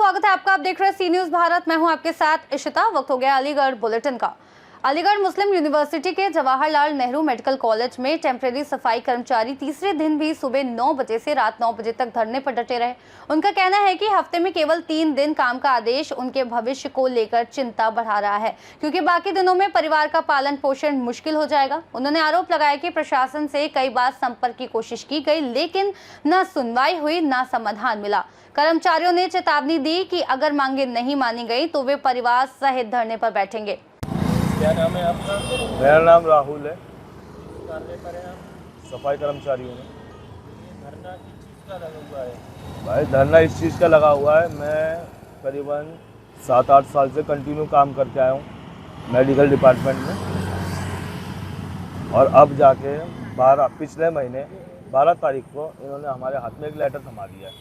स्वागत है आपका। आप देख रहे हैं सी न्यूज भारत। मैं हूं आपके साथ इशिता। वक्त हो गया अलीगढ़ बुलेटिन का। अलीगढ़ मुस्लिम यूनिवर्सिटी के जवाहरलाल नेहरू मेडिकल कॉलेज में टेम्परेरी सफाई कर्मचारी तीसरे दिन भी सुबह 9 बजे से रात 9 बजे तक धरने पर डटे रहे। उनका कहना है कि हफ्ते में केवल 3 दिन काम का आदेश उनके भविष्य को लेकर चिंता बढ़ा रहा है, क्योंकि बाकी दिनों में परिवार का पालन पोषण मुश्किल हो जाएगा। उन्होंने आरोप लगाया कि प्रशासन से कई बार संपर्क की कोशिश की गई, लेकिन न सुनवाई हुई न समाधान मिला। कर्मचारियों ने चेतावनी दी कि अगर मांगे नहीं मानी गई तो वे परिवार सहित धरने पर बैठेंगे। क्या नाम है आपका? मेरा नाम राहुल है। कार्य पर है आप? सफाई कर्मचारियों में। धरना किस चीज़ का लगा हुआ है? भाई धरना इस चीज़ का लगा हुआ है, मैं करीबन 7-8 साल से कंटिन्यू काम करके आया हूँ मेडिकल डिपार्टमेंट में, और अब जाके पिछले महीने 12 तारीख को इन्होंने हमारे हाथ में एक लेटर थमा दिया है।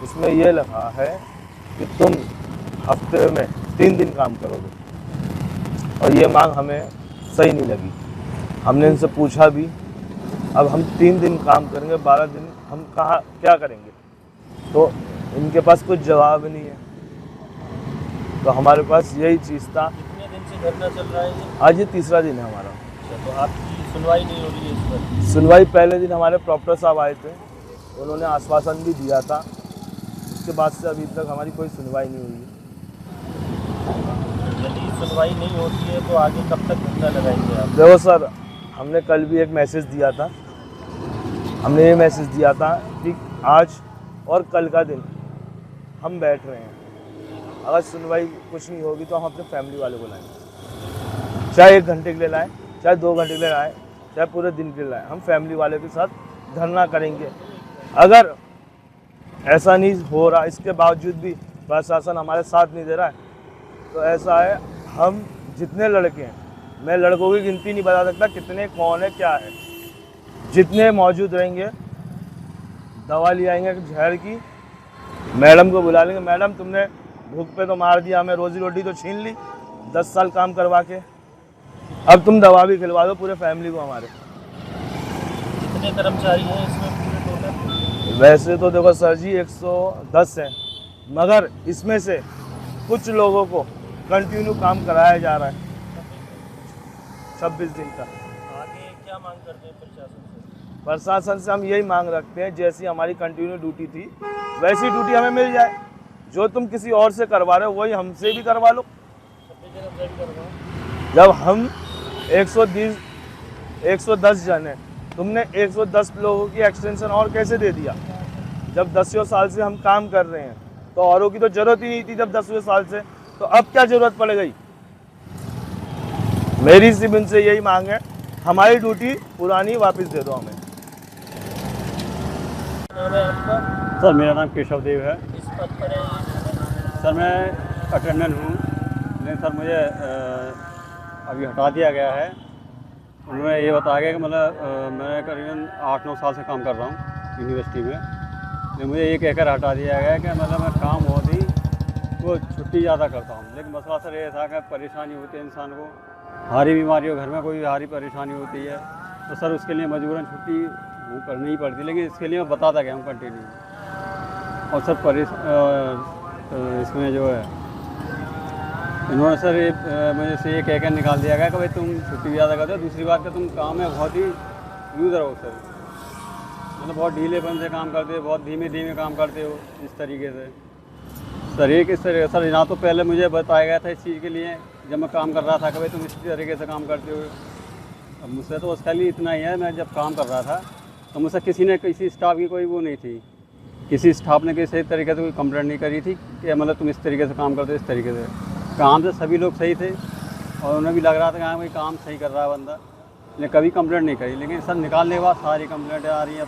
इसमें ये लिखा है कि तुम हफ्ते में 3 दिन काम करोगे, और ये मांग हमें सही नहीं लगी। हमने इनसे पूछा भी, अब हम 3 दिन काम करेंगे, 12 दिन हम कहाँ क्या करेंगे? तो इनके पास कुछ जवाब नहीं है। तो हमारे पास यही चीज़ था। कितने दिन से धरना चल रहा है ये? आज ये तीसरा दिन है हमारा। तो आपकी सुनवाई नहीं हो रही है इस पर? सुनवाई पहले दिन हमारे प्रॉक्टर साहब आए थे, उन्होंने आश्वासन भी दिया था। उसके बाद से अभी तक हमारी कोई सुनवाई नहीं हुई है। यदि सुनवाई नहीं होती है तो आगे कब तक धरना लगाएंगे आप? देखो सर, हमने कल भी एक मैसेज दिया था। हमने ये मैसेज दिया था कि आज और कल का दिन हम बैठ रहे हैं। अगर सुनवाई कुछ नहीं होगी तो हम अपने फैमिली वालों को लाएंगे, चाहे 1 घंटे के लिए लाएं, चाहे 2 घंटे के लिए लाएं, चाहे पूरे दिन के लिए लाएं। हम फैमिली वाले के साथ धरना करेंगे। अगर ऐसा नहीं हो रहा, इसके बावजूद भी प्रशासन हमारे साथ नहीं दे रहा है, तो ऐसा है, हम जितने लड़के हैं, मैं लड़कों की गिनती नहीं बता सकता कितने कौन है क्या है, जितने मौजूद रहेंगे दवा ले आएंगे जहर की, मैडम को बुला लेंगे। मैडम तुमने भूख पे तो मार दिया, हमें रोजी रोटी तो छीन ली 10 साल काम करवा के, अब तुम दवा भी खिलवा दो पूरे फैमिली को हमारे। कितने कर्मचारी हैं इसमें पूरे टोटल? वैसे तो देखो सर जी 110 है, मगर इसमें से कुछ लोगों को कंटिन्यू काम कराया जा रहा है 26 दिन का। आगे क्या मांग करते हैं प्रशासन से? प्रशासन से हम यही मांग रखते हैं, जैसी हमारी कंटिन्यू ड्यूटी थी वैसी ड्यूटी हमें मिल जाए। जो तुम किसी और से करवा रहे हो वही हमसे भी करवा लो। जब हम 110 जन हैं, तुमने 110 लोगों की एक्सटेंशन और कैसे दे दिया? जब 10 साल से हम काम कर रहे हैं तो औरों की तो जरूरत ही नहीं थी जब 10 साल से, तो अब क्या जरूरत पड़ गई? मेरी सिर्फ इनसे यही मांग है, हमारी ड्यूटी पुरानी वापस दे दो हमें। नाम है आपका? सर मेरा नाम केशव देव है। इस पद पर है ये? सर मैं अटेंडेंट हूँ, लेकिन सर मुझे अभी हटा दिया गया है। उन्होंने ये बताया गया कि मतलब मैं करीबन 8-9 साल से काम कर रहा हूँ यूनिवर्सिटी में, लेकिन मुझे ये कहकर हटा दिया गया कि मतलब मैं काम बहुत ही वो छुट्टी ज़्यादा करता हूँ। लेकिन मसला सर ये था कि परेशानी होती है इंसान को, हारी बीमारी हो, घर में कोई हारी परेशानी होती है, तो सर उसके लिए मजबूरन छुट्टी वो करनी ही पड़ती, लेकिन इसके लिए मैं बताता गया हूँ कंटिन्यू। और सर इसमें जो है इन्होंने सर मुझे से ये कहकर निकाल दिया गया कि भाई तुम छुट्टी ज़्यादा करते हो, दूसरी बात कि तुम काम में बहुत ही यूज़र हो सर, मतलब बहुत ढीलेपन से काम करते हो, बहुत धीमे धीमे काम करते हो इस तरीके से। सर ये किस तरह सर, ना तो पहले मुझे बताया गया था इस चीज़ के लिए जब मैं काम कर रहा था कि भाई तुम इस तरीके से काम करते हो। अब मुझसे तो उसका लिए इतना ही है, मैं जब काम कर रहा था तो मुझसे किसी स्टाफ की कोई वो नहीं थी, किसी स्टाफ ने किसी तरीके से कोई कंप्लेंट नहीं करी थी कि मतलब तुम इस तरीके से काम करते हो। इस तरीके से काम से सभी लोग सही थे और उन्हें भी लग रहा था कि हाँ भाई काम सही कर रहा है बंदा, लेकिन कभी कंप्लेंट नहीं करी। लेकिन सर निकालने के बाद सारी कंप्लेंटें आ रही हैं,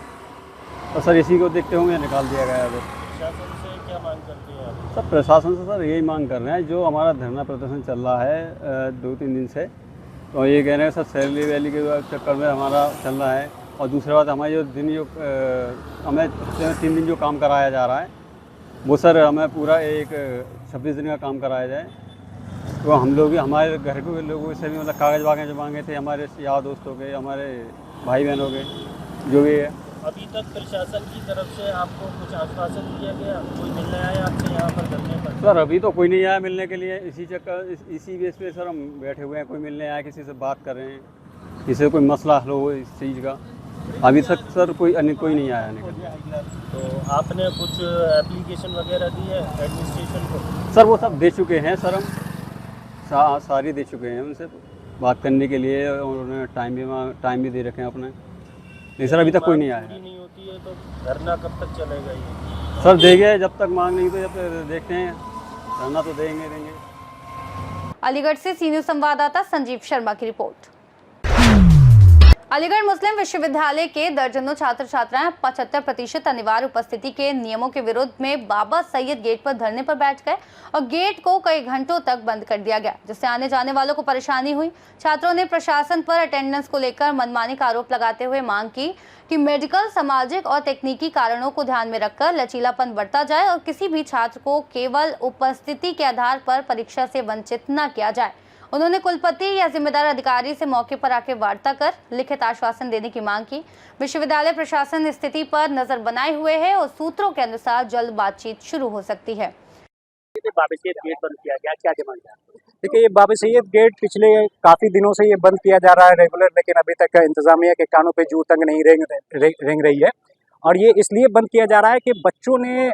तो सर इसी को देखते हुए निकाल दिया गया है। प्रशासन से क्या मांग करते हैं आप? सर प्रशासन से सर यही मांग कर रहे हैं, जो हमारा धरना प्रदर्शन चल रहा है 2-3 दिन से, तो ये कह रहे हैं सर सैलरी वैली के चक्कर में हमारा चल रहा है, और दूसरी बात हमारे जो हमें 3 दिन जो काम कराया जा रहा है वो सर हमें पूरा 26 दिन का काम कराया जाए। तो हम लोग भी हमारे घर के लोगों से भी मतलब कागज़ वागज जो मांगे थे हमारे यार दोस्तों के, हमारे भाई बहनों के, जो भी है अभी तक प्रशासन की तरफ से आपको कुछ आश्वासन दिया गया, कोई मिलने आया आपसे यहाँ पर धरने पर? सर अभी तो कोई नहीं आया मिलने के लिए, इसी चक्कर इसी बेस पे सर हम बैठे हुए हैं। कोई मिलने आया, किसी से बात कर रहे हैं, किसी से कोई मसला हल हो इस चीज़ का। अभी तक सर कोई नहीं आया आने के लिए। तो आपने कुछ एप्लीकेशन वगैरह दी है एडमिनिस्ट्रेशन को? सर वो सब दे चुके हैं सर, हम सारी दे चुके हैं उनसे बात करने के लिए, और उन्होंने टाइम भी दे रखे हैं अपने। नहीं सर अभी तक कोई नहीं आया। पूरी नहीं होती है तो धरना कब तक चलेगा ये? सर देंगे, जब तक मांग नहीं तो जब तक देखते हैं, धरना तो देंगे। अलीगढ़ से सी न्यूज़ संवाददाता संजीव शर्मा की रिपोर्ट। अलीगढ़ मुस्लिम विश्वविद्यालय के दर्जनों छात्र छात्राएं 75% अनिवार्य उपस्थिति के नियमों के विरोध में बाबा सैयद गेट पर धरने पर बैठ गए और गेट को कई घंटों तक बंद कर दिया गया, जिससे आने जाने वालों को परेशानी हुई। छात्रों ने प्रशासन पर अटेंडेंस को लेकर मनमानी का आरोप लगाते हुए मांग की कि मेडिकल, सामाजिक और तकनीकी कारणों को ध्यान में रखकर लचीलापन बरता जाए और किसी भी छात्र को केवल उपस्थिति के आधार पर परीक्षा से वंचित न किया जाए। उन्होंने कुलपति या जिम्मेदार अधिकारी से मौके पर आकर वार्ता कर लिखित आश्वासन देने की मांग की। विश्वविद्यालय प्रशासन स्थिति पर नजर बनाए हुए है और सूत्रों के अनुसार जल्द बातचीत शुरू हो सकती है। बाबा सैयद गेट बंद किया गया, क्या डिमांड है? देखिए, ये बाबा सैयद गेट पिछले काफी दिनों से ये बंद किया जा रहा है रेगुलर, लेकिन अभी तक इंतजामिया के कानों पे जू तंग नहीं रेंग रही है। और ये इसलिए बंद किया जा रहा है कि बच्चों ने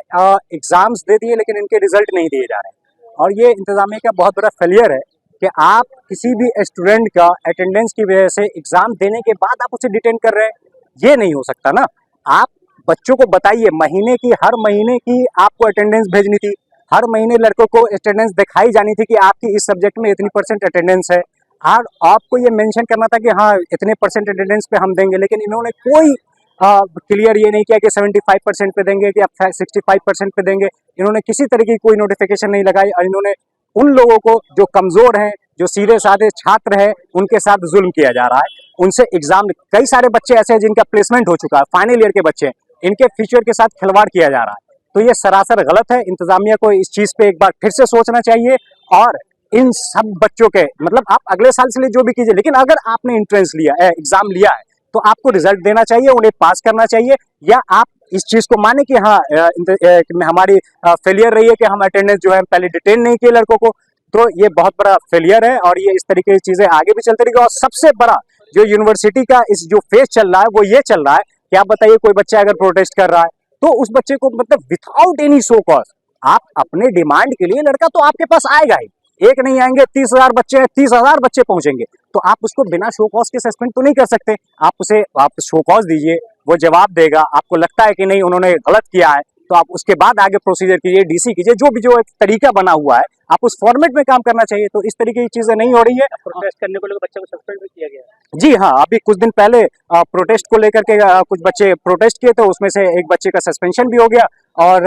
एग्जाम्स दे दिए लेकिन इनके रिजल्ट नहीं दिए जा रहे हैं, और ये इंतजामिया का बहुत बड़ा फेलियर है कि आप किसी भी स्टूडेंट का अटेंडेंस की वजह से एग्जाम देने के बाद आप उसे डिटेन कर रहे हैं। ये नहीं हो सकता ना। आप बच्चों को बताइए, हर महीने की आपको अटेंडेंस भेजनी थी, हर महीने लड़कों को अटेंडेंस दिखाई जानी थी कि आपकी इस सब्जेक्ट में इतनी % अटेंडेंस है, और आपको ये मेंशन करना था कि हाँ इतने % अटेंडेंस पे हम देंगे। लेकिन इन्होंने कोई क्लियर ये नहीं किया कि 75% पे देंगे कि आप 65% पे देंगे। इन्होंने किसी तरह की कोई नोटिफिकेशन नहीं लगाई, और इन्होंने उन लोगों को जो कमजोर हैं, जो सीधे साधे छात्र हैं, उनके साथ जुल्म किया जा रहा है। उनसे एग्जाम, कई सारे बच्चे ऐसे हैं जिनका प्लेसमेंट हो चुका है, फाइनल ईयर के बच्चे, इनके फ्यूचर के साथ खिलवाड़ किया जा रहा है। तो ये सरासर गलत है। इंतजामिया को इस चीज पे एक बार फिर से सोचना चाहिए, और इन सब बच्चों के मतलब आप अगले साल से लिए जो भी कीजिए, लेकिन अगर आपने एंट्रेंस लिया है, एग्जाम लिया है, तो आपको रिजल्ट देना चाहिए, उन्हें पास करना चाहिए। या आप इस चीज को माने कि हाँ हमारी फेलियर रही है कि हम अटेंडेंस जो है पहले डिटेन नहीं किए लड़कों को, तो ये बहुत बड़ा फेलियर है, और ये इस तरीके की चीजें आगे भी चलती रहेगी। और सबसे बड़ा जो यूनिवर्सिटी का इस जो फेस चल रहा है वो ये चल रहा है कि आप बताइए, कोई बच्चा अगर प्रोटेस्ट कर रहा है तो उस बच्चे को मतलब विथआउट एनी शो कॉज, आप अपने डिमांड के लिए लड़का तो आपके पास आएगा ही, एक नहीं आएंगे, 30,000 बच्चे हैं, 30,000 बच्चे पहुंचेंगे, तो आप उसको बिना शो कॉज के सस्पेंड तो नहीं कर सकते। आप शो कॉज दीजिए, वो जवाब देगा, आपको लगता है कि नहीं उन्होंने गलत किया है, तो आप उसके बाद आगे प्रोसीजर कीजिए, डीसी कीजिए, जो एक तरीका बना हुआ है आप उस फॉर्मेट में काम करना चाहिए। तो इस तरीके की चीजें नहीं हो रही है। प्रोटेस्ट करने को लेकर बच्चे को सस्पेंड भी किया गया है। जी हाँ, अभी कुछ दिन पहले प्रोटेस्ट को लेकर के कुछ बच्चे प्रोटेस्ट किए, तो उसमें से एक बच्चे का सस्पेंशन भी हो गया, और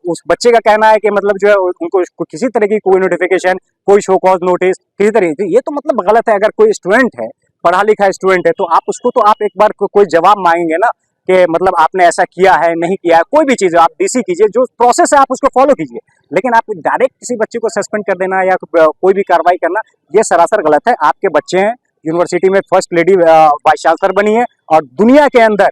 उस बच्चे का कहना है कि मतलब जो है उनको किसी तरह की कोई नोटिफिकेशन, कोई शो कॉज नोटिस किसी तरह की, ये तो मतलब गलत है। अगर कोई स्टूडेंट है, पढ़ा लिखा स्टूडेंट है, तो आप उसको तो आप एक बार कोई जवाब मांगेंगे ना कि मतलब आपने ऐसा किया है नहीं किया है, कोई भी चीज़ आप डीसी कीजिए, जो प्रोसेस है आप उसको फॉलो कीजिए। लेकिन आप डायरेक्ट किसी बच्चे को सस्पेंड कर देना या कोई भी कार्रवाई करना, ये सरासर गलत है। आपके बच्चे हैं, यूनिवर्सिटी में फर्स्ट लेडी वाइस चांसलर बनी है, और दुनिया के अंदर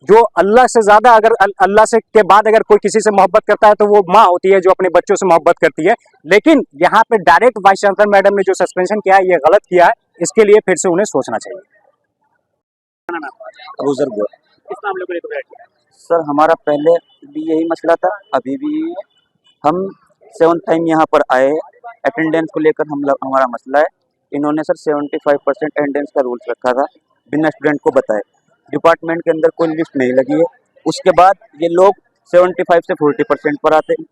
जो अल्लाह से ज्यादा, अगर अल्लाह से के बाद अगर कोई किसी से मोहब्बत करता है तो वो माँ होती है, जो अपने बच्चों से मोहब्बत करती है। लेकिन यहाँ पे डायरेक्ट वाइस चांसलर मैडम ने जो सस्पेंशन किया है, ये गलत किया है। इसके लिए फिर से उन्हें सोचना चाहिए। इस मामले को लेकर बैठ गया सर, हमारा पहले भी यही मसला था, अभी भी यही है। हम 7th टाइम यहाँ पर आए, अटेंडेंस को लेकर हमारा मसला है। इन्होंने सर 75% अटेंडेंस का रूल्स रखा था, बिना स्टूडेंट को बताए। डिपार्टमेंट के अंदर कोई लिस्ट नहीं लगी है। उसके बाद ये लोग 75 से 40% पर आते हैं,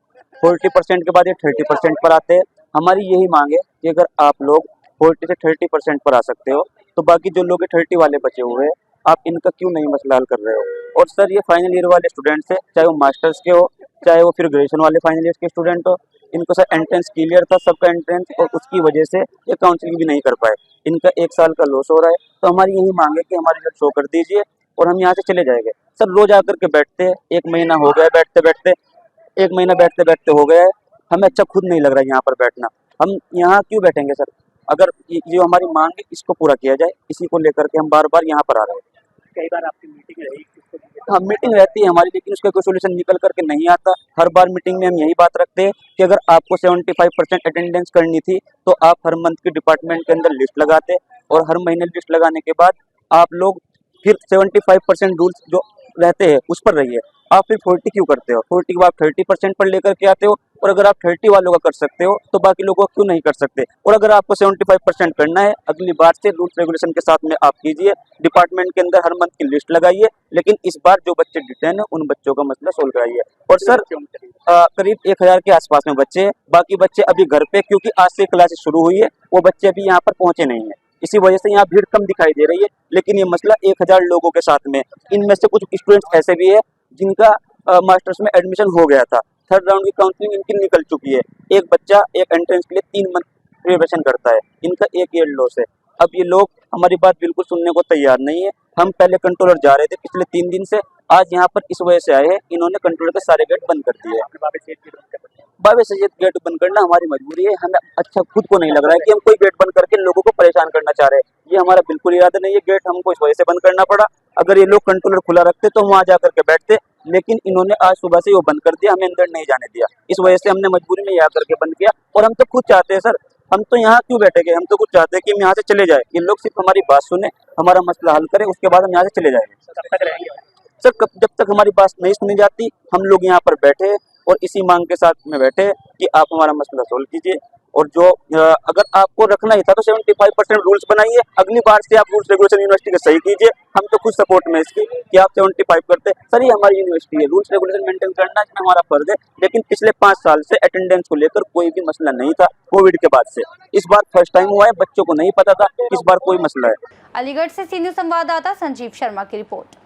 40% के बाद ये 30% पर आते हैं। हमारी यही मांग है कि अगर आप लोग 40 से 30% पर आ सकते हो, तो बाकी जो लोग 30 वाले बचे हुए हैं, आप इनका क्यों नहीं मसला हल कर रहे हो। और सर, ये फाइनल ईयर वाले स्टूडेंट्स हैं, चाहे वो मास्टर्स के हो, चाहे वो फिर ग्रेजुएशन वाले फाइनल ईयर के स्टूडेंट हो, इनको सर एंट्रेंस क्लियर था सबका एंट्रेंस, और उसकी वजह से ये काउंसलिंग भी नहीं कर पाए। इनका 1 साल का लॉस हो रहा है। तो हमारी यही मांग है कि हमारे रिजल्ट शो कर दीजिए और हम यहाँ से चले जाएंगे। सर, रोज आकर के बैठते हैं, 1 महीना हो गया बैठते बैठते हो गया है। हमें अच्छा खुद नहीं लग रहा है यहाँ पर बैठना। हम यहाँ क्यों बैठेंगे सर? अगर जो हमारी मांग है इसको पूरा किया जाए, इसी को लेकर के हम बार बार यहाँ पर आ रहे हैं। कई बार आपकी मीटिंग रही, किसको हम मीटिंग रहती है हमारी, लेकिन उसका कोई सोल्यूशन निकल करके नहीं आता। हर बार मीटिंग में हम यही बात रखते हैं कि अगर आपको 75% अटेंडेंस करनी थी तो आप हर मंथ की डिपार्टमेंट के अंदर लिस्ट लगाते, और हर महीने लिस्ट लगाने के बाद आप लोग फिर 75% रूल्स जो रहते हैं उस पर रहिए। आप फिर 40 क्यों करते हो? 40 को आप 30% पर लेकर के आते हो, और अगर आप 30 वालों का कर सकते हो तो बाकी लोगों को क्यों नहीं कर सकते? और अगर आपको 75% करना है, अगली बार से रूल्स रेगुलेशन के साथ में आप कीजिए, डिपार्टमेंट के अंदर हर मंथ की लिस्ट लगाइए, लेकिन इस बार जो बच्चे डिटेन है उन बच्चों का मसला सोल्व कराइए। और सर करीब 1000 के आसपास में बच्चे हैं, बाकी बच्चे अभी घर पे, क्योंकि आज से क्लासेस शुरू हुई है, वो बच्चे अभी यहाँ पर पहुंचे नहीं है, इसी वजह से यहाँ भीड़ कम दिखाई दे रही है। लेकिन ये मसला 1000 लोगों के साथ में, इनमें से कुछ स्टूडेंट्स ऐसे भी है जिनका मास्टर्स में एडमिशन हो गया था, थर्ड राउंड की काउंसलिंग इनकी निकल चुकी है। एक बच्चा एक एंट्रेंस के लिए 3 मंथ प्रिपरेशन करता है, इनका 1 ईयर लॉस है। अब ये लोग हमारी बात बिल्कुल सुनने को तैयार नहीं है। हम पहले कंट्रोलर जा रहे थे पिछले 3 दिन से, आज यहाँ पर इस वजह से आए हैं, इन्होंने कंट्रोलर के सारे गेट बंद कर दिए हैं। बाबे सैयद गेट बंद करना हमारी मजबूरी है। हमें अच्छा खुद को नहीं लग रहा है कि हम कोई गेट बंद करके लोगों को परेशान करना चाह रहे हैं। ये हमारा बिल्कुल इरादा नहीं है। गेट हमको इस वजह से बंद करना पड़ा। अगर ये लोग कंट्रोलर खुला रखते तो हम वहाँ जा करके बैठते, लेकिन इन्होंने आज सुबह से वो बंद कर दिया, हमें अंदर नहीं जाने दिया। इस वजह से हमने मजबूरी में यहाँ करके बंद किया। और हम तो खुद चाहते हैं सर, हम तो यहाँ क्यों बैठे गए, हम तो खुद चाहते हैं कि हम यहाँ से चले जाए। ये लोग सिर्फ हमारी बात सुने, हमारा मसला हल करें, उसके बाद हम यहाँ से चले जाएंगे। सर जब तक हमारी बात नहीं सुनी जाती, हम लोग यहाँ पर बैठे और इसी मांग के साथ में बैठे कि आप हमारा मसला सोल्व कीजिए। और जो अगर आपको रखना ही था तो 75% रूल्स बनाइए, अगली बार से आप रूल्स रेगुलेशन यूनिवर्सिटी के सही कीजिए। हम तो खुद सपोर्ट में इसकी कि आप 75 करते। सर ये हमारी यूनिवर्सिटी है, रूल्स रेगुलेशन मेंटेन करना इसमें हमारा फर्ज है, लेकिन पिछले 5 साल से अटेंडेंस को लेकर कोई भी मसला नहीं था। कोविड के बाद से इस बार फर्स्ट टाइम हुआ है, बच्चों को नहीं पता था, इस बार कोई मसला है। अलीगढ़ से सीनियर संवाददाता संजीव शर्मा की रिपोर्ट।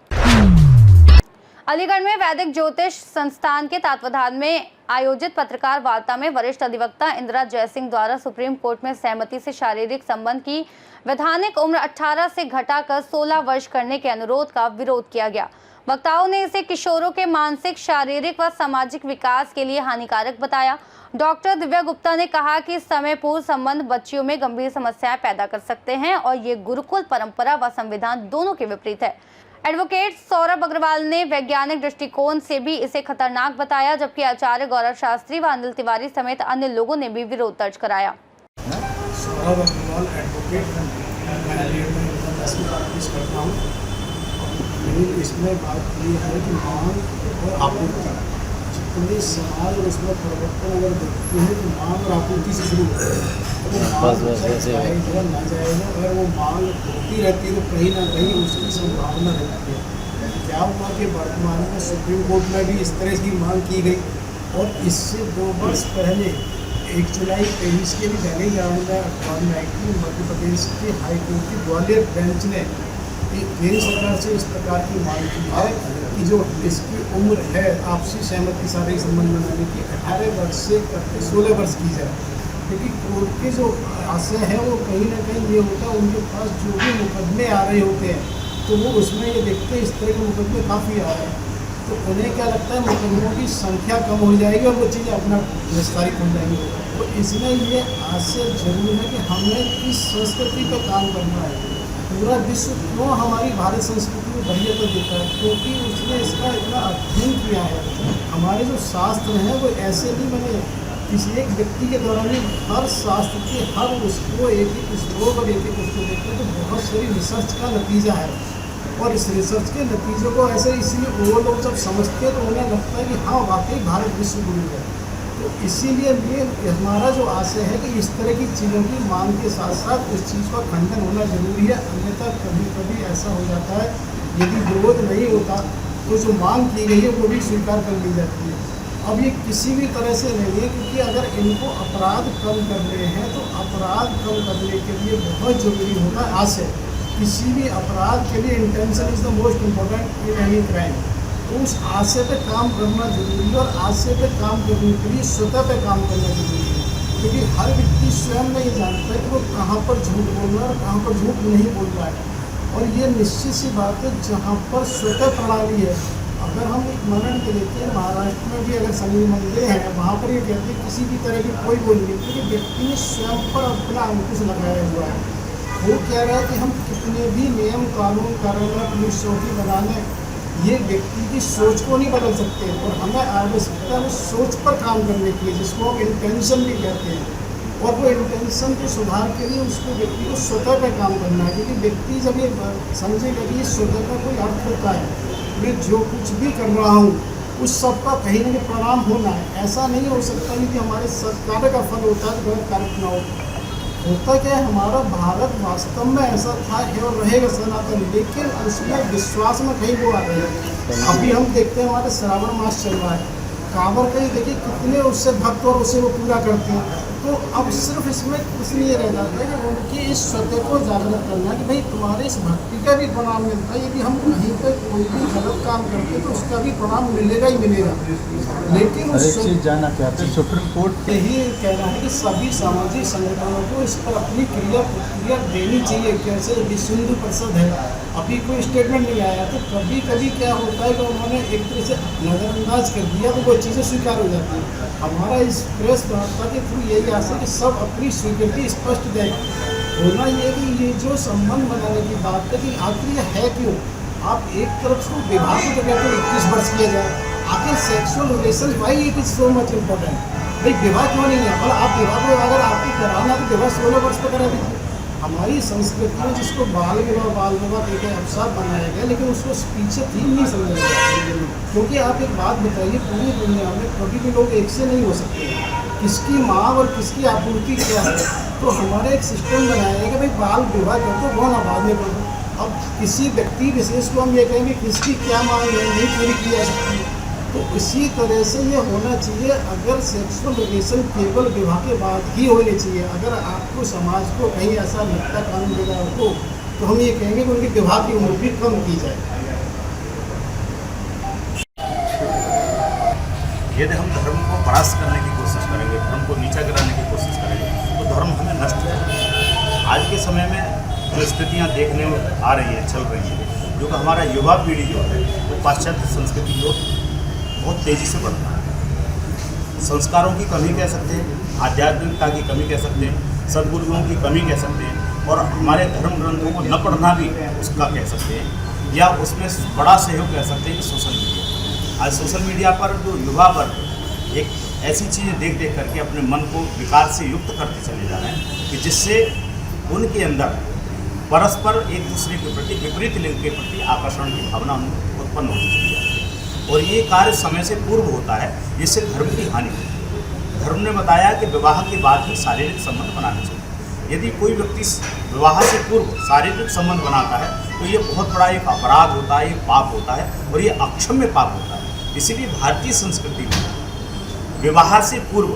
अलीगढ़ में वैदिक ज्योतिष संस्थान के तत्वावधान में आयोजित पत्रकार वार्ता में वरिष्ठ अधिवक्ता इंदिरा जयसिंह द्वारा सुप्रीम कोर्ट में सहमति से शारीरिक संबंध की वैधानिक उम्र 18 से घटाकर 16 वर्ष करने के अनुरोध का विरोध किया गया। वक्ताओं ने इसे किशोरों के मानसिक, शारीरिक व सामाजिक विकास के लिए हानिकारक बताया। डॉक्टर दिव्या गुप्ता ने कहा कि इस समय पूर्व संबंध बच्चियों में गंभीर समस्याएं पैदा कर सकते हैं और ये गुरुकुल परंपरा व संविधान दोनों के विपरीत है। एडवोकेट सौरभ अग्रवाल ने वैज्ञानिक दृष्टिकोण से भी इसे खतरनाक बताया, जबकि आचार्य गौरव शास्त्री व अनिल तिवारी समेत अन्य लोगों ने भी विरोध दर्ज कराया। सौरभ अग्रवाल एडवोकेट, मैं अलीगढ़ में की प्रैक्टिस करता हूँ। लेकिन इसमें बात ये है कि मांग और आपूर्ति, जितने सवाल उसमें परिवर्तन अगर देखते हैं तो मांग और आपूर्ति से शुरू होता है। वो मांग जाएगा ना जाएगा, अगर वो मांग होती रहती है तो कहीं ना कहीं उसकी संभावना रहती है। क्या हुआ कि वर्तमान में सुप्रीम कोर्ट में भी इस तरह की मांग की गई, और इससे 2 वर्ष पहले 1 जुलाई 23 के भी दैनिक जागरण में अखबार में आई थी। मध्य प्रदेश के हाईकोर्ट की ग्वालियर बेंच ने केंद्र सरकार से इस प्रकार की मांग की है कि जो इसकी उम्र है आपसी सहमति शारीरिक संबंध बनाने की 18 वर्ष से करके 16 वर्ष की जाए। क्योंकि कोर्ट के जो आशय है वो कहीं ना कहीं ये होता है, उनके पास जो भी मुकदमे आ रहे होते हैं तो वो उसमें ये देखते हैं इस तरह के मुकदमे काफ़ी आ रहे हैं, तो उन्हें क्या लगता है मुकदमों की संख्या कम हो जाएगी और वो चीज़ें अपना निस्तारित हो जाएंगी। तो इसमें ये आशय जरूर है कि हमें इस संस्कृति पर काम करना है। पूरा विश्व क्यों हमारी भारत संस्कृति को वरीयता देता है, क्योंकि उसने इसका इतना अध्ययन किया है। हमारे जो शास्त्र हैं वो ऐसे नहीं बने किसी एक व्यक्ति के द्वारा नहीं, हर शास्त्र के हर उसको एक एक श्लोक और एक एक उसको देखते हैं तो बहुत सारी रिसर्च का नतीजा है। और इस रिसर्च के नतीजों को ऐसे इसलिए वो लोग जब समझते हैं तो उन्हें लगता है कि हाँ वाकई भारत विश्व गुरु है। तो इसीलिए ये हमारा जो आशय है कि इस तरह की चीज़ों की मांग के साथ साथ उस चीज़ का खंडन होना जरूरी है। अन्यथा कभी कभी ऐसा हो जाता है यदि विरोध नहीं होता तो जो मांग की गई है वो भी स्वीकार कर ली जाती है। अब ये किसी भी तरह से नहीं है, क्योंकि अगर इनको अपराध कम करने हैं तो अपराध कम करने के लिए बहुत ज़रूरी होता है आशय। किसी भी अपराध के लिए intention is the most important in any crime. तो उस आशय पे काम करना जरूरी है, और आशय पे काम करने के लिए स्वतः पे काम करना जरूरी है। क्योंकि हर व्यक्ति स्वयं नहीं जानता है कि वो कहाँ पर झूठ बोल रहा है और कहाँ पर झूठ नहीं बोल रहा है। और ये निश्चित सी बात है, जहाँ पर स्वतः प्रणाली है, अगर हम एक मनन के लेते हैं महाराष्ट्र में भी अगर शनि मंदिर है वहाँ पर ये कहते हैं किसी भी तरह की कोई बोल नहीं, क्योंकि व्यक्ति ने स्वयं पर अपना अंकुश लगाया हुआ है। वो कह रहा है कि हम कितने भी नियम कानून कार्यालय पुलिस चौकी बना लें, ये व्यक्ति की सोच को नहीं बदल सकते, और हमें आवश्यकता है उस सोच पर काम करने की, जिसको हम इंटेंशन भी कहते हैं। और वो इंटेंशन के सुधार के लिए उसको व्यक्ति को स्वतः पर काम करना है, क्योंकि व्यक्ति जब ये समझेगा कि स्वतः का कोई अर्थ होता है, मैं जो कुछ भी कर रहा हूँ उस सब का कहीं ना कहीं परिणाम होना है। ऐसा नहीं हो सकता नहीं कि हमारे कार्य का फल होता है तो कार्य न होता क्या है, हमारा भारत वास्तव में ऐसा था है और रहेगा सनातन, लेकिन उसमें विश्वास में कहीं वो आ रहे हैं। अभी हम देखते हैं हमारे श्रावण मास चल रहा है, कांवर कहीं देखिए कितने उससे भक्त और उसे वो पूरा करते हैं। तो अब सिर्फ इसमें कुछ नहीं रह जाता है कि उनकी इस सत्य को जागृत करना कि भाई तुम्हारे इस भक्ति का भी प्रणाम मिलता है, यदि हम कहीं पर कोई भी गलत काम करते हैं तो उसका भी प्रणाम मिलेगा ही मिलेगा। लेकिन उस चीज़ जानना चाहते हैं, सुप्रीम कोर्ट यही कह रहा है कि सभी सामाजिक संगठनों को इस पर अपनी प्रतिक्रिया देनी चाहिए। कैसे विश्व हिंदू परिषद है, अभी कोई स्टेटमेंट नहीं आया, तो कभी कभी क्या होता है कि उन्होंने एक तरह से नज़रअंदाज कर दिया तो वो चीज़ें स्वीकार हो जाती हैं। हमारा इस प्रेस वार्ता के थ्रू यही आशा है कि सब अपनी स्वीकृति स्पष्ट दें। होना ये कि ये जो संबंध बनाने की बात है कि आखिर ये है क्यों, आप एक तरफ से विवाह को तो कहते हैं 21 वर्ष किया जाए, आखिर sexual relation why it is so much important, भाई विवाह क्यों नहीं है, मतलब आप विवाह को अगर आपको कराना तो विवाह 16 वर्ष पर करा दीजिए। हमारी संस्कृति में जिसको बाल विवाह एक अवसर बनाया गया, लेकिन उसको पीछे थीम नहीं समझा गया। क्योंकि आप एक बात बताइए, पूरी दुनिया में कभी भी लोग एक से नहीं हो सकते, किसकी मांग और किसकी आपूर्ति क्या है। तो हमारा एक सिस्टम बनाया है कि भाई बाल विवाह कर दो, बहुत बाद में कर दो। अब किसी व्यक्ति विशेष को हम ये कहेंगे किसकी क्या मांग है, नहीं पूरी की जा सकती। तो इसी तरह से ये होना चाहिए, अगर सेक्सुअल रिलेशन केवल विवाह के बाद ही होने चाहिए। अगर आपको समाज को कहीं ऐसा लगता कानून देगा हो, तो हम ये कहेंगे कि उनकी विवाह की उम्र भी कम की जाए। यदि हम धर्म को परास्त करने की कोशिश करेंगे, धर्म को नीचा गिराने की कोशिश करेंगे, तो धर्म हमें नष्ट करेगा। आज के समय में जो स्थितियाँ देखने में आ रही हैं, चल रही हैं, जो कि हमारा युवा पीढ़ी जो है वो पाश्चात्य संस्कृति की ओर बहुत तेज़ी से बढ़ रहा है। संस्कारों की कमी कह सकते हैं, आध्यात्मिकता की कमी कह सकते हैं, सद्गुरुओं की कमी कह सकते हैं, और हमारे धर्म ग्रंथों को न पढ़ना भी उसका कह सकते हैं, या उसमें बड़ा सहयोग कह सकते हैं कि सोशल मीडिया। आज सोशल मीडिया पर जो युवा वर्ग एक ऐसी चीज़ें देख देख करके अपने मन को विकार से युक्त करते चले जा रहे हैं कि जिससे उनके अंदर परस्पर एक दूसरे के प्रति, विपरीत लिंग के प्रति आकर्षण की भावना उत्पन्न होती चली जाती है। और ये कार्य समय से पूर्व होता है, जिससे धर्म की हानि होती है। धर्म ने बताया कि विवाह के बाद ही शारीरिक संबंध बनाना चाहिए। यदि कोई व्यक्ति विवाह से पूर्व शारीरिक संबंध बनाता है तो ये बहुत बड़ा एक अपराध होता है, ये पाप होता है, और ये अक्षम्य पाप होता है। इसीलिए भारतीय संस्कृति में विवाह से पूर्व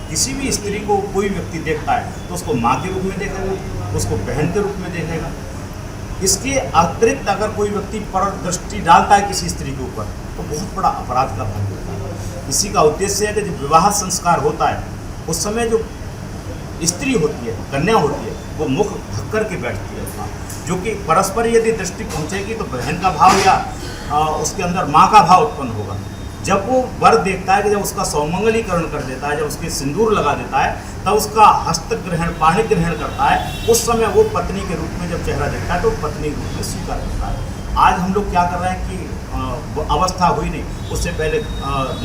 किसी भी स्त्री को कोई व्यक्ति देखता है तो उसको माँ के रूप में देखेगा, उसको बहन के रूप में देखेगा। इसके अतिरिक्त अगर कोई व्यक्ति पर दृष्टि डालता है किसी स्त्री के ऊपर तो बहुत बड़ा अपराध का भाग होता है। इसी का उद्देश्य है कि जब विवाह संस्कार होता है उस समय जो स्त्री होती है, कन्या होती है, वो मुख ढक कर के बैठती है वहाँ, जो कि परस्पर यदि दृष्टि पहुँचेगी तो बहन का भाव या उसके अंदर माँ का भाव उत्पन्न होगा। जब वो वर देखता है कि जब उसका सौमंगलीकरण कर देता है, जब उसके सिंदूर लगा देता है, तब उसका हस्त ग्रहण, पाणी ग्रहण करता है, उस समय वो पत्नी के रूप में जब चेहरा देखता है तो पत्नी रूप में स्वीकार करता है। आज हम लोग क्या कर रहे हैं कि अवस्था हुई नहीं, उससे पहले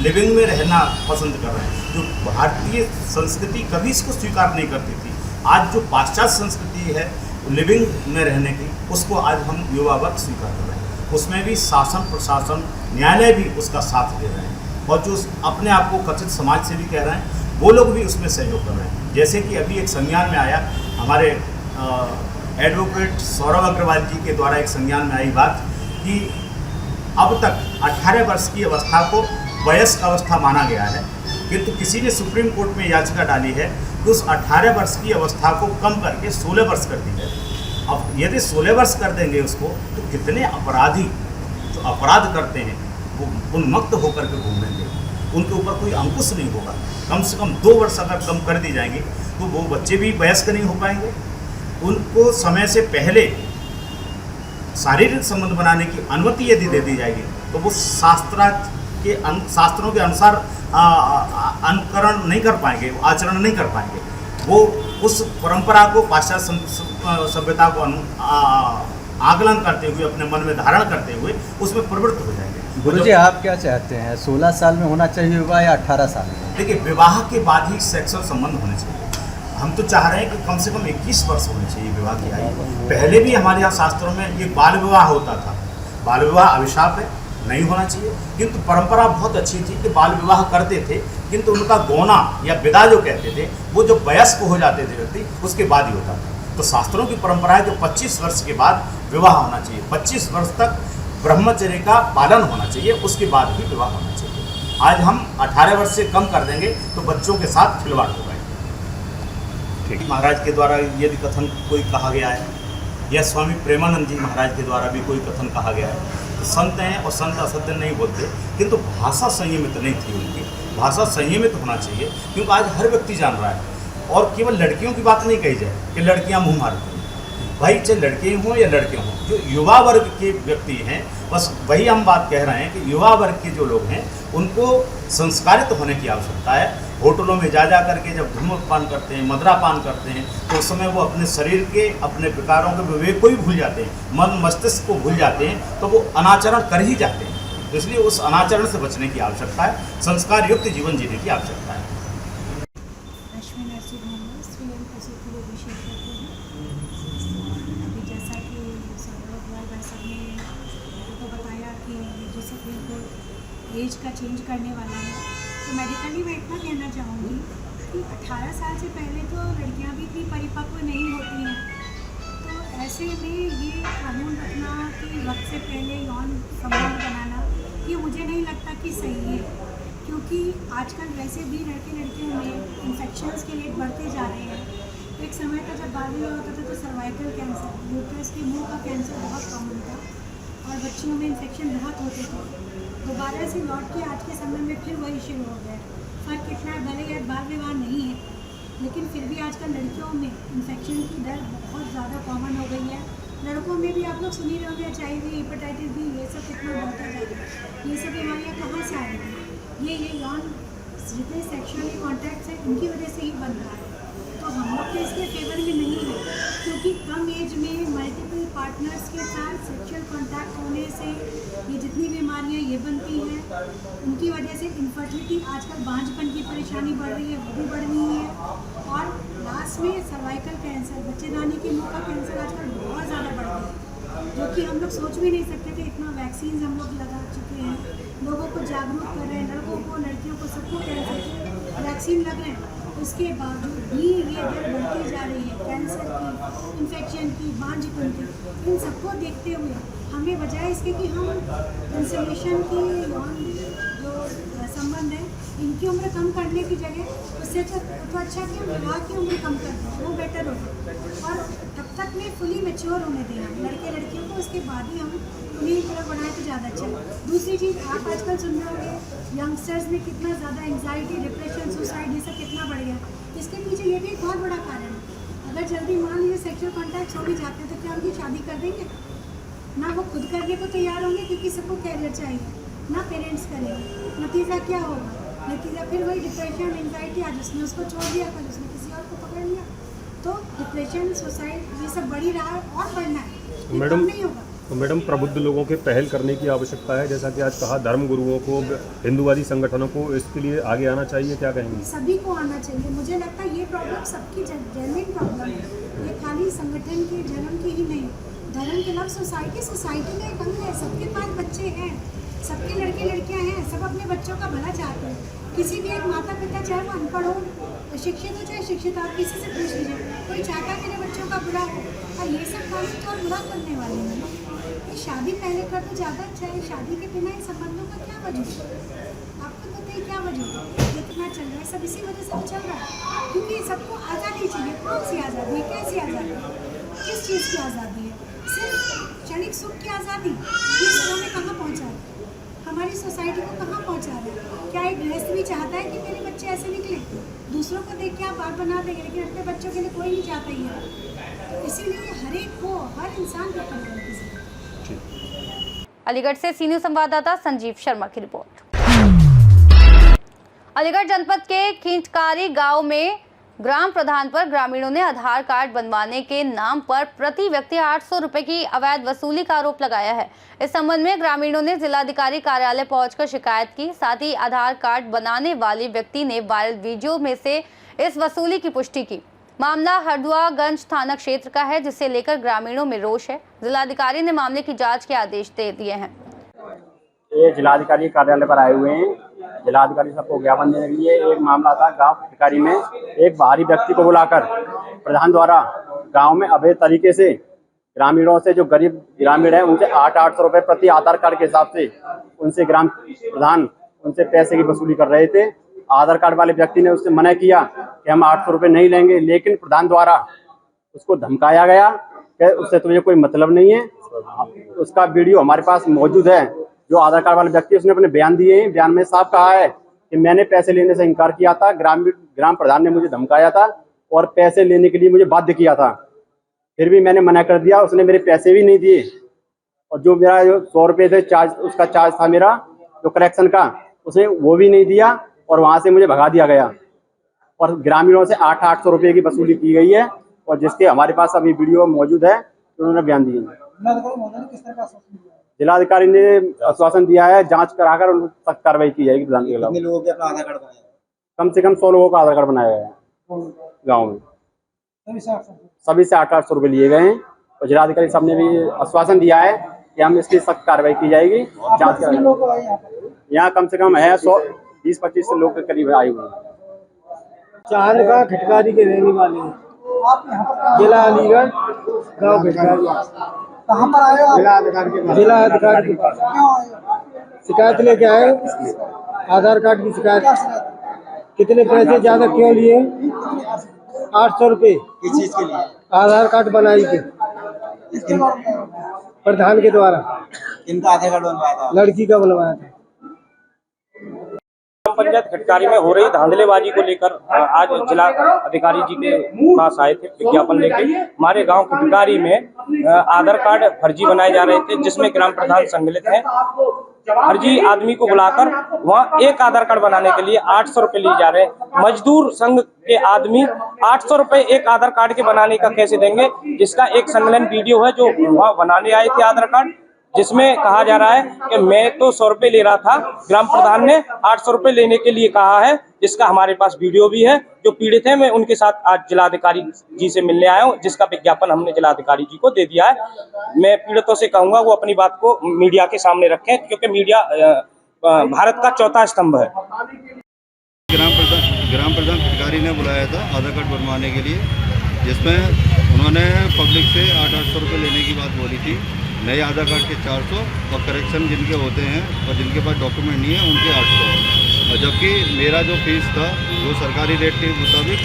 लिविंग में रहना पसंद कर रहे हैं। जो भारतीय संस्कृति कभी इसको स्वीकार नहीं करती थी, आज जो पाश्चात्य संस्कृति है लिविंग में रहने की, उसको आज हम युवा वर्ग स्वीकार कर रहे हैं। उसमें भी शासन, प्रशासन, न्यायालय भी उसका साथ दे रहे हैं, और जो अपने आप को कथित समाज से भी कह रहे हैं वो लोग भी उसमें सहयोग कर रहे हैं। जैसे कि अभी एक संज्ञान में आया, हमारे एडवोकेट सौरभ अग्रवाल जी के द्वारा एक संज्ञान में आई बात कि अब तक 18 वर्ष की अवस्था को वयस्क अवस्था माना गया है, किंतु किसी ने सुप्रीम कोर्ट में याचिका डाली है कि उस 18 वर्ष की अवस्था को कम करके 16 वर्ष कर दी जाए। अब यदि 16 वर्ष कर देंगे उसको, तो कितने अपराधी जो अपराध करते हैं वो उन्मुक्त होकर के घूमेंगे, उनके ऊपर कोई अंकुश नहीं होगा। कम से कम 2 वर्ष अगर कम कर दी जाएंगी तो वो बच्चे भी वयस्क नहीं हो पाएंगे। उनको समय से पहले शारीरिक संबंध बनाने की अनुमति यदि दे दी जाएगी तो वो शास्त्रों के अनुसार अनुकरण नहीं कर पाएंगे, आचरण नहीं कर पाएंगे। वो उस परंपरा को, पाश्चात्य सभ्यता को आकलन करते हुए, अपने मन में धारण करते हुए उसमें प्रवृत्त हो जाएंगे। गुरुजी आप क्या चाहते हैं, 16 साल में होना चाहिए विवाह या 18 साल में? देखिए, विवाह के बाद ही सेक्सुअल संबंध होने चाहिए। हम तो चाह रहे हैं कि कम से कम 21 वर्ष होनी चाहिए विवाह की आयु। पहले भी हमारे यहाँ शास्त्रों में ये बाल विवाह होता था। बाल विवाह अभिशाप है, नहीं होना चाहिए, किंतु परंपरा बहुत अच्छी थी कि बाल विवाह करते थे, किंतु उनका गौना या विदा जो कहते थे वो जो वयस्क हो जाते थे व्यक्ति, उसके बाद ही होता था। तो शास्त्रों की परंपरा है कि 25 वर्ष के बाद विवाह होना चाहिए, 25 वर्ष तक ब्रह्मचर्य का पालन होना चाहिए, उसके बाद ही विवाह होना चाहिए। आज हम 18 वर्ष से कम कर देंगे तो बच्चों के साथ खिलवाड़ होगा। ठीक, महाराज के द्वारा यदि कथन कोई कहा गया है या स्वामी प्रेमानंद जी महाराज के द्वारा भी कोई कथन कहा गया है, तो संत हैं और संत असत्य नहीं बोलते, किंतु भाषा संयमित नहीं थी उनकी। भाषा संयमित होना चाहिए, क्योंकि आज हर व्यक्ति जान रहा है। और केवल लड़कियों की बात नहीं कही जाए कि लड़कियां मुँह मारती हैं। भाई चाहे लड़के हों या लड़के हों, जो युवा वर्ग के व्यक्ति हैं, बस वही हम बात कह रहे हैं कि युवा वर्ग के जो लोग हैं उनको संस्कारित होने की आवश्यकता है। होटलों में जा करके जब धूम्रपान करते हैं, मदिरापान करते हैं, तो उस समय वो अपने शरीर के, अपने विकारों के विवेक को ही भूल जाते हैं, मन मस्तिष्क को भूल जाते हैं, तो वो अनाचरण कर ही जाते हैं। तो इसलिए उस अनाचरण से बचने की आवश्यकता है, संस्कार युक्त जीवन जीने की आवश्यकता है। अभी जैसा कि सौरभ भाई सब ने तो बताया कि जो सुप्रीम कोर्ट एज का चेंज करने वाला है, तो मेडिकली मैं इतना कहना चाहूँगी कि 18 साल से पहले तो लड़कियाँ भी इतनी परिपक्व नहीं होती हैं। तो ऐसे में ये कानून रखना कि वक्त से पहले यौन संबंध बनाना, ये मुझे नहीं लगता कि सही है, क्योंकि आजकल वैसे भी लड़के लड़कियों में इन्फेक्शंस के रेट बढ़ते जा रहे हैं। एक समय था जब बाल विवाह होता था तो सर्वाइकल कैंसर, यूट्रस के मुंह का कैंसर बहुत कॉमन था और बच्चियों में इन्फेक्शन बहुत होते थे। दोबारा से लौट के आज के समय में फिर वही शुरू हो गया। फ़र्क इतना है, भले यार बाल विवाह नहीं है, लेकिन फिर भी आजकल लड़कियों में इन्फेक्शन की दर बहुत ज़्यादा कॉमन हो गई है। लड़कों में भी आप लोग सुन ही रहे होंगे, HIV, हेपेटाइटिस B, ये सब कितना बढ़ता जा रहा है। ये सब बीमारियाँ कहाँ से आ रही हैं? ये यौन जितने सेक्शुअली कॉन्टैक्ट्स हैं इनकी वजह से ही बन रहा है। तो हम लोग तो इसके फेवर में नहीं है, क्योंकि कम एज में मल्टीपल पार्टनर्स के साथ सेक्सुअल कांटेक्ट होने से ये जितनी बीमारियां ये बनती हैं, उनकी वजह से इनफर्टिलिटी, आजकल बांझपन की परेशानी बढ़ रही है, वो भी बढ़ रही है। और लास्ट में सर्वाइकल कैंसर, बच्चेदानी के मुंह का कैंसर आजकल बहुत ज़्यादा बढ़ रहा है, जो कि हम लोग सोच भी नहीं सकते थे। इतना वैक्सीन हम लोग लगा चुके हैं, लोगों को जागरूक कर रहे हैं, लड़कों को, लड़कियों को, सबको कैंसर के वैक्सीन लग रहे हैं। उसके बावजूद भी ये दर बढ़ती जा रही है, कैंसर की, इन्फेक्शन की, बांझपन की। इन सबको देखते हुए हमें बजाय इसके कि हम इंसेमिनेशन की यौन जो संबंध है इनकी उम्र कम करने की जगह उससे अच्छा कि हम विवाह की उम्र कम कर दें, वो बेटर होगा। और तब तक में फुली मैच्योर होने दें हम लड़के लड़कियों को, उसके बाद ही हम उन्हीं की तरफ बढ़ाएं तो ज़्यादा अच्छा है। दूसरी चीज़, आप आजकल सुन रहे होंगे यंगस्टर्स में कितना ज़्यादा एंग्जाइटी, डिप्रेशन, सुसाइड, ये सब कितना बढ़ गया। इसके पीछे ये भी एक बहुत बड़ा कारण है। अगर जल्दी मान लीजिए सेक्सुअल कॉन्टैक्ट हो भी जाते हैं तो क्या उनकी शादी कर देंगे? ना वो खुद करने को तैयार होंगे, क्योंकि सबको कैरियर चाहिए, ना पेरेंट्स करेंगे। नतीजा क्या होगा? नतीजा फिर वही डिप्रेशन, एंग्जाइटी। आज उसने उसको छोड़ दिया, कल उसने किसी और को पकड़ लिया, तो डिप्रेशन, सुसाइड ये सब बढ़ ही रहा है और बढ़ना है, मैडम नहीं होगा। तो मैडम, प्रबुद्ध लोगों के पहल करने की आवश्यकता है, जैसा कि आज कहा, धर्म गुरुओं को, हिंदुवादी संगठनों को इसके लिए आगे आना चाहिए, क्या कहेंगे? सभी को आना चाहिए। मुझे लगता है ये प्रॉब्लम सबकी जेन्युइन प्रॉब्लम है, ये खाली संगठन की, धर्म की ही नहीं। धर्म के अलावा सोसाइटी का एक अंग है। सबके पास बच्चे हैं, सबके लड़के लड़कियां हैं, सब अपने बच्चों का भला चाहते हैं। किसी भी एक माता पिता, चाहे वो अनपढ़ हो, शिक्षित हो चाहे शिक्षित, आप किसी से पूछ लीजिए, कोई चाहता है मेरे बच्चों का बुरा हो। और ये सब काम तो और बुरा करने वाले हैं। ये शादी पहले कर तो ज़्यादा अच्छा है। शादी के बिना इन संबंधों का क्या वजूद है? आपको पता है क्या वजूद है? कितना चल रहा है, सब इसी वजह से तो चल रहा है, क्योंकि सबको आज़ादी चाहिए। कौन सी आज़ादी है? कैसी आज़ादी है? किस चीज़ की आज़ादी है? सिर्फ क्षणिक सुख की आज़ादी। ये हमें कहाँ पहुँचा है? हमारी सोसाइटी को कहाँ पहुँचा रहा है? क्या एक गृहस्थ भी चाहता है कि मेरे बच्चे ऐसे निकले? दूसरों को देख के आप बात बना देंगे, लेकिन अपने बच्चों के लिए कोई नहीं चाहता ही है। तो इसीलिए हर एक को, हर इंसान को करना चाहिए। अलीगढ़ से सी न्यूज़ संवाददाता संजीव शर्मा की रिपोर्ट। अलीगढ़ जनपद के खींटकारी गांव में ग्राम प्रधान पर ग्रामीणों ने आधार कार्ड बनवाने के नाम पर प्रति व्यक्ति 800 रुपए की अवैध वसूली का आरोप लगाया है। इस संबंध में ग्रामीणों ने जिलाधिकारी कार्यालय पहुंचकर शिकायत की। साथ ही आधार कार्ड बनाने वाले व्यक्ति ने वायरल वीडियो में से इस वसूली की पुष्टि की। मामला हरदुआगंज थाना क्षेत्र का है, जिसे लेकर ग्रामीणों में रोष है। जिलाधिकारी ने मामले की जाँच के आदेश दे दिए हैं। ये जिलाधिकारी कार्यालय पर आए हुए हैं। जिलाधिकारी सबको ज्ञापन देने के लिए एक मामला था गांव अधिकारी में एक बाहरी व्यक्ति को बुलाकर प्रधान द्वारा गांव में अवैध तरीके से ग्रामीणों से, जो गरीब ग्रामीण हैं, उनसे 800 रुपये प्रति आधार कार्ड के हिसाब से उनसे ग्राम प्रधान उनसे पैसे की वसूली कर रहे थे। आधार कार्ड वाले व्यक्ति ने उससे मना किया कि हम 800 रुपये नहीं लेंगे, लेकिन प्रधान द्वारा उसको धमकाया गया कि उससे तुम्हें कोई मतलब नहीं है। उसका वीडियो हमारे पास मौजूद है। जो आधार कार्ड वाले व्यक्ति उसने अपने बयान दिए हैं, बयान में साफ कहा है कि मैंने पैसे लेने से इनकार किया था, ग्राम प्रधान ने मुझे धमकाया था और पैसे लेने के लिए मुझे बाध्य किया था, फिर भी मैंने मना कर दिया। उसने मेरे पैसे भी नहीं दिए और जो मेरा जो 100 रुपये थे चार्ज, उसका चार्ज था मेरा जो करेक्शन का, उसने वो भी नहीं दिया और वहाँ से मुझे भगा दिया गया। और ग्रामीणों से 800 रुपये की वसूली की गई है और जिसके हमारे पास अभी वीडियो मौजूद है, उन्होंने बयान दिए हैं। जिलाधिकारी ने आश्वासन दिया है जांच कराकर उन पर सख्त कार्रवाई की जाएगी। कितने लोगों के अपना आधार कार्ड बनाया? कम से कम 100 लोगों का आधार कार्ड बनाया है गांव में। सभी से 800 रुपये लिए गए हैं और जिलाधिकारी साहब ने भी आश्वासन दिया है कि हम इसकी सख्त कार्रवाई की जाएगी। जांच यहाँ कम से कम है 20-25 लोग के करीब आए हुए हैं। चांद का खिटकारी के रहने वाले हैं, जिला अलीगढ़, गाँव खिटकारी। कहाँ पर आए हो? जिला अधिकारी के पास शिकायत लेके आए, आधार कार्ड की शिकायत। कितने पैसे ज्यादा क्यों लिए? 800 रुपये। किस चीज के लिए? आधार कार्ड बनाई के प्रधान के द्वारा। इनका आधार कार्ड बनवाया था? लड़की का बनवाया था। पंचायत खिटकारी में हो रही धांधलेबाजी को लेकर आज जिला अधिकारी जी के पास आए थे विज्ञापन लेके। हमारे गांव खिटकारी में आधार कार्ड फर्जी बनाए जा रहे थे, जिसमें ग्राम प्रधान सम्मिलित हैं। फर्जी आदमी को बुलाकर वहां एक आधार कार्ड बनाने के लिए 800 रुपये लिए जा रहे हैं। मजदूर संघ के आदमी 800 रुपये एक आधार कार्ड के बनाने का कैसे देंगे, जिसका एक संकलन वीडियो है जो वहाँ बनाने आए थे आधार कार्ड, जिसमें कहा जा रहा है कि मैं तो 100 रुपये ले रहा था, ग्राम प्रधान ने 800 रुपये लेने के लिए कहा है, जिसका हमारे पास वीडियो भी है। जो पीड़ित हैं, मैं उनके साथ आज जिलाधिकारी जी से मिलने आया हूं, जिसका विज्ञापन हमने जिलाधिकारी जी को दे दिया है। मैं पीड़ितों से कहूंगा वो अपनी बात को मीडिया के सामने रखें, क्योंकि मीडिया भारत का चौथा स्तंभ है। ग्राम प्रधान खिटकारी ने बुलाया था आधार कार्ड बनवाने के लिए, जिसमें उन्होंने पब्लिक से 800 रुपये लेने की बात बोली थी। नए आधार कार्ड के 400 और करेक्शन जिनके होते हैं और जिनके पास डॉक्यूमेंट नहीं है उनके 800। और जबकि मेरा जो फीस था वो सरकारी रेट के मुताबिक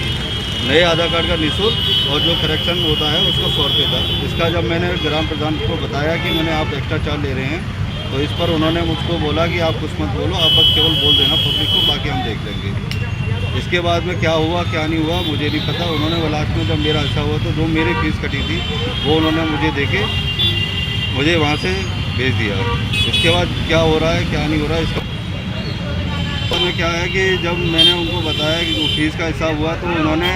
नए आधार कार्ड का निःशुल्क और जो करेक्शन होता है उसका 100 रुपये था। इसका जब मैंने ग्राम प्रधान को बताया कि मैंने आप एक्स्ट्रा चार्ज ले रहे हैं, तो इस पर उन्होंने मुझको बोला कि आप कुछ मत बोलो, आप बस केवल बोल देना पब्लिक को, बाकी हम देख लेंगे। इसके बाद में क्या हुआ क्या नहीं हुआ मुझे नहीं पता। उन्होंने लास्ट में जब मेरा ऐसा हुआ तो जो मेरी फीस कटी थी वो उन्होंने मुझे देके मुझे वहाँ से भेज दिया। इसके बाद क्या हो रहा है क्या नहीं हो रहा है इसका में क्या है कि जब मैंने उनको बताया कि वो फीस का हिसाब हुआ तो उन्होंने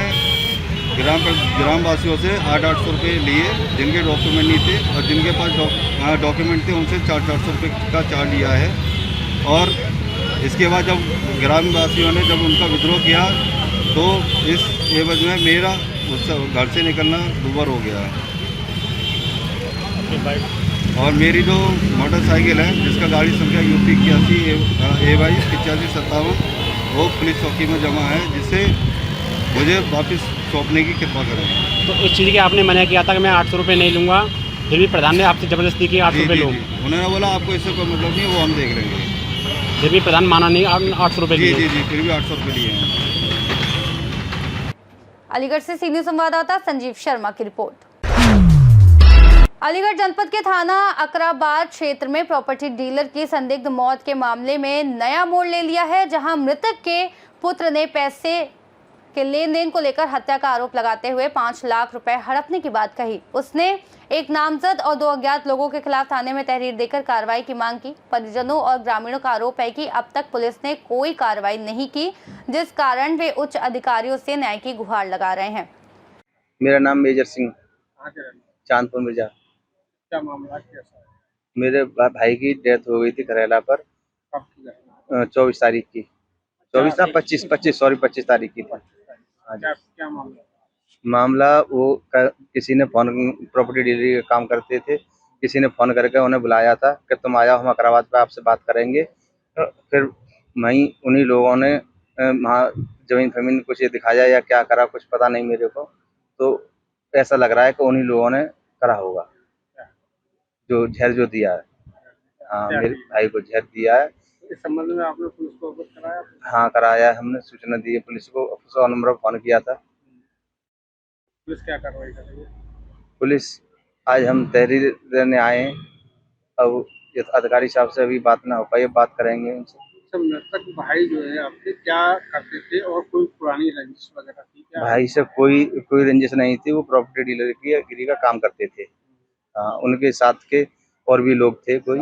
ग्रामवासियों से 800 रुपये लिए, जिनके डॉक्यूमेंट नहीं थे, और जिनके पास डॉक्यूमेंट थे उनसे 400 रुपये का चार्ज लिया है। और इसके बाद जब ग्रामवासियों ने जब उनका विद्रोह किया तो इस एवज में मेरा उससे घर से निकलना दूभर हो गया। और मेरी जो मोटरसाइकिल है जिसका गाड़ी संख्या UP 81 A22 8557 वो पुलिस चौकी में जमा है, जिससे मुझे वापस सौंपने की कृपा करें। तो उस चीज़ के आपने मना किया था कि मैं 800 रुपये नहीं लूँगा, फिर भी प्रधान ने आपसे ज़बरदस्ती की 800 रुपये लूँ। उन्होंने बोला आपको इससे कोई मतलब नहीं, वो हम देख लेंगे। फिर भी प्रधान माना नहीं, 800 रुपये लिए। जी फिर भी 800 रुपये लिए हैं। अलीगढ़ से सी न्यूज़ संवाददाता संजीव शर्मा की रिपोर्ट। अलीगढ़ जनपद के थाना अकराबाद क्षेत्र में प्रॉपर्टी डीलर की संदिग्ध मौत के मामले में नया मोड़ ले लिया है, जहां मृतक के पुत्र ने पैसे के लेन देन को लेकर हत्या का आरोप लगाते हुए 5 लाख रुपए हड़पने की बात कही। उसने एक नामजद और 2 अज्ञात लोगों के खिलाफ थाने में तहरीर देकर कार्रवाई की मांग की। परिजनों और ग्रामीणों का आरोप है कि अब तक पुलिस ने कोई कार्रवाई नहीं की, जिस कारण वे उच्च अधिकारियों से न्याय की गुहार लगा रहे हैं। मेरा नाम मेजर सिंह, चांदपुर मिर्जा। क्या मामला कैसा है? मेरे भाई की डेथ हो गई थी करेला पर 24 तारीख की, 24 ना 25 तारीख की थी। हाँ जी। क्या मामला? मामला वो किसी ने फोन, प्रॉपर्टी डीलर का काम करते थे, किसी ने फोन करके उन्हें बुलाया था कि तुम आ जाओ, हम अकराबाद पे आपसे बात करेंगे। तो फिर वहीं उन्हीं लोगों ने वहाँ जमीन फमीन कुछ ये दिखाया या क्या करा, कुछ पता नहीं मेरे को। तो ऐसा लग रहा है कि उन्हीं लोगों ने करा होगा, जो जहर जो दिया है। हाँ, मेरे भाई को जहर दिया है। इस संबंध में आपने पुलिस को अवगत कराया? हाँ, कराया है, हमने सूचना दी है पुलिस को, 100 नंबर पर फोन किया था। पुलिस क्या कार्रवाई कर रही है? पुलिस आज हम तहरीर देने आए हैं। अब अधिकारी साहब से अभी बात ना हो पाई, बात करेंगे उनसे। मृतक भाई जो है आपके क्या करते थे और कोई पुरानी रंजिश वगैरह थी क्या? भाई से कोई रंजिश नहीं थी, वो प्रॉपर्टी डीलर की गिरी का काम करते थे। उनके साथ के और भी लोग थे, कोई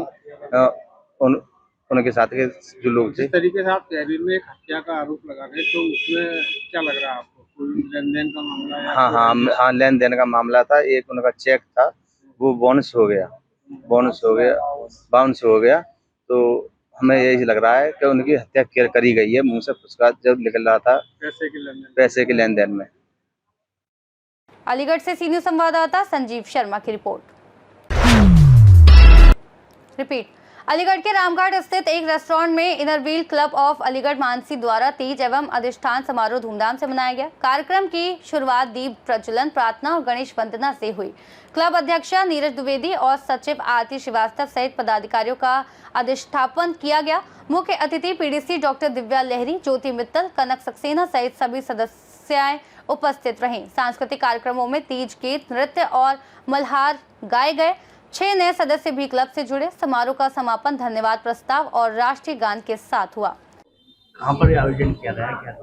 उनके साथ के जो लोग थे। जिस तरीके से आप तहरीर में एक हत्या का आरोप लगा रहे हैं, तो उसमें क्या लग रहा है आपको? कोई लेन देन का मामला है? हाँ, लेन देन का मामला था। एक उनका चेक था, वो बाउंस हो गया। तो हमें यही लग रहा है कि उनकी हत्या करी गई है, मुंह से फुसका जब निकल रहा था पैसे के लेन देन में। अलीगढ़ से सी न्यूज़ संवाददाता संजीव शर्मा की रिपोर्ट। अलीगढ़ के रामघाट स्थित एक रेस्टोरेंट में Inner Wheel club of Aligarh Mansi द्वारा तीज एवं अधिष्ठान समारोह धूमधाम से मनाया गया। कार्यक्रम की शुरुआत दीप प्रज्वलन, प्रार्थना और गणेश वंदना से हुई। क्लब अध्यक्षा नीरज द्विवेदी और सचिव आरती श्रीवास्तव सहित पदाधिकारियों का अधिष्ठापन किया गया। मुख्य अतिथि पीडीसी डॉक्टर दिव्या लहरी, ज्योति मित्तल, कनक सक्सेना सहित सभी सदस्याएं उपस्थित रहीं। सांस्कृतिक कार्यक्रमों में तीज गीत, नृत्य और मल्हार गाए गए। 6 नए सदस्य भी क्लब से जुड़े। समारोह का समापन धन्यवाद प्रस्ताव और राष्ट्रीय गान के साथ हुआ। कहाँ पर आयोजन किया गया? क्या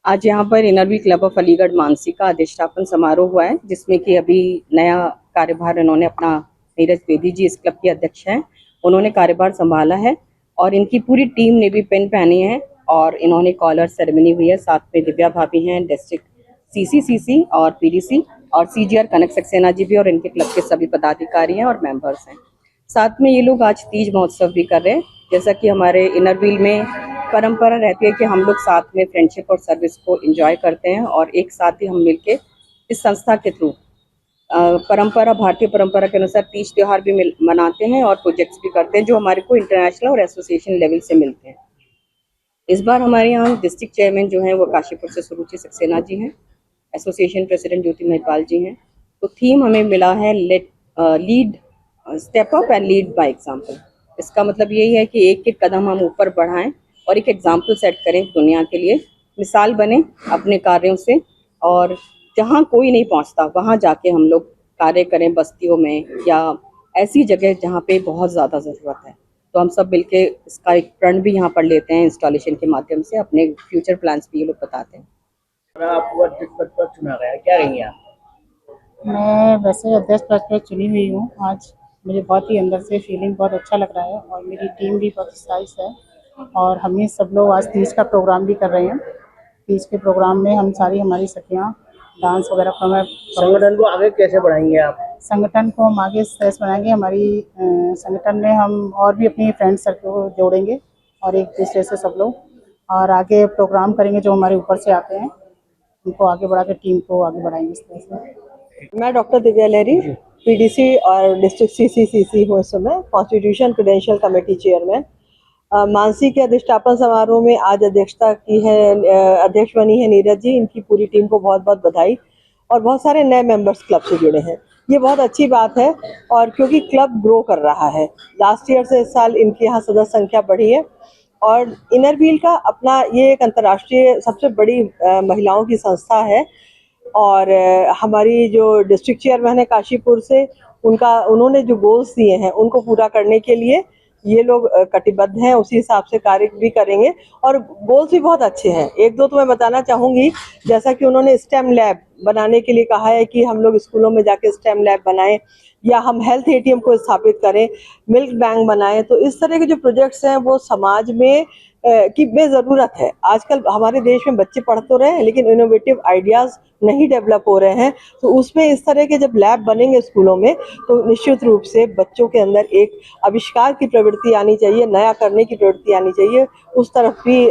आज यहाँ पर Inner Wheel club of Aligarh Mansi का अधिष्ठापन समारोह हुआ है, जिसमें कि अभी नया कार्यभार इन्होंने अपना, नीरज द्विवेदी जी इस क्लब के अध्यक्ष हैं, उन्होंने कार्यभार संभाला है और इनकी पूरी टीम ने भी पेन पहनी है और इन्होंने कॉलर सेरेमनी हुई है। साथ में दिव्या भाभी हैं, डिस्ट्रिक्ट सीसी और पीडीसी, और सीजीआर कनक सक्सेना जी भी, और इनके क्लब के सभी पदाधिकारी हैं और मेंबर्स हैं। साथ में ये लोग आज तीज महोत्सव भी कर रहे हैं। जैसा कि हमारे इनरव्हील में परंपरा रहती है कि हम लोग साथ में फ्रेंडशिप और सर्विस को एंजॉय करते हैं और एक साथ ही हम मिलके इस संस्था के थ्रू भारतीय परंपरा के अनुसार तीज त्योहार भी मनाते हैं और प्रोजेक्ट्स भी करते हैं, जो हमारे को इंटरनेशनल और एसोसिएशन लेवल से मिलते हैं। इस बार हमारे यहाँ डिस्ट्रिक्ट चेयरमैन जो हैं वो काशीपुर से सुरुचि सक्सेना जी हैं, एसोसिएशन प्रेसिडेंट ज्योति महिपाल जी हैं। तो थीम हमें मिला है lead step up and lead by example. इसका मतलब यही है कि एक एक कदम हम ऊपर बढ़ाएं और एक एग्जांपल सेट करें दुनिया के लिए, मिसाल बने अपने कार्यों से, और जहां कोई नहीं पहुंचता वहां जाके हम लोग कार्य करें, बस्तियों में या ऐसी जगह जहां पे बहुत ज़्यादा ज़रूरत है। तो हम सब मिलके इसका एक प्रण भी यहाँ पर लेते हैं इंस्टॉलेशन के माध्यम से, अपने फ्यूचर प्लान्स भी ये लोग बताते हैं। आपको अध्यक्ष पद पर चुना गया, क्या रहेंगे आप? मैं वैसे अध्यक्ष पद पर चुनी हुई हूँ। आज मुझे बहुत ही अंदर से फीलिंग बहुत अच्छा लग रहा है और मेरी टीम भी बहुत एक्साइज है और हम सब लोग आज तीज का प्रोग्राम भी कर रहे हैं। तीज के प्रोग्राम में हम सारी हमारी सखियाँ डांस वगैरह पर। संगठन को आगे कैसे बढ़ाएंगे आप? संगठन को हम आगे स्ट्रेस बनाएंगे। हमारी संगठन में हम और भी अपनी फ्रेंड सर्कल को जोड़ेंगे और एक दूसरे से सब लोग, और आगे प्रोग्राम करेंगे जो हमारे ऊपर से आते हैं, उनको आगे बढ़ा के टीम को आगे बढ़ाएंगे इस तरह से। मैं डॉक्टर दिव्या लहरी, पीडीसी और डिस्ट्रिक्ट सीसी हूँ इस समय, constitution credential committee chairman. Mansi के अधिष्ठापन समारोह में आज अध्यक्षता की है, अध्यक्ष बनी है नीरज जी। इनकी पूरी टीम को बहुत बहुत बधाई, और बहुत सारे नए मेंबर्स क्लब से जुड़े हैं, ये बहुत अच्छी बात है। और क्योंकि क्लब ग्रो कर रहा है, लास्ट ईयर से इस साल इनकी यहाँ सदस्य संख्या बढ़ी है, और इनरव्हील का अपना ये एक अंतर्राष्ट्रीय सबसे बड़ी महिलाओं की संस्था है। और हमारी जो डिस्ट्रिक्ट चेयरमैन है काशीपुर से, उन्होंने जो गोल्स दिए हैं उनको पूरा करने के लिए ये लोग कटिबद्ध हैं, उसी हिसाब से कार्य भी करेंगे और गोल्स भी बहुत अच्छे हैं। एक दो तो मैं बताना चाहूँगी, जैसा कि उन्होंने स्टेम लैब बनाने के लिए कहा है कि हम लोग स्कूलों में जाके स्टेम लैब बनाएं या हम हेल्थ एटीएम को स्थापित करें, मिल्क बैंक बनाएं। तो इस तरह के जो प्रोजेक्ट्स हैं वो समाज में की ज़रूरत है। आजकल हमारे देश में बच्चे पढ़ तो रहे हैं लेकिन इनोवेटिव आइडियाज़ नहीं डेवलप हो रहे हैं, तो उसमें इस तरह के जब लैब बनेंगे स्कूलों में तो निश्चित रूप से बच्चों के अंदर एक आविष्कार की प्रवृत्ति आनी चाहिए, नया करने की प्रवृत्ति आनी चाहिए। उस तरफ भी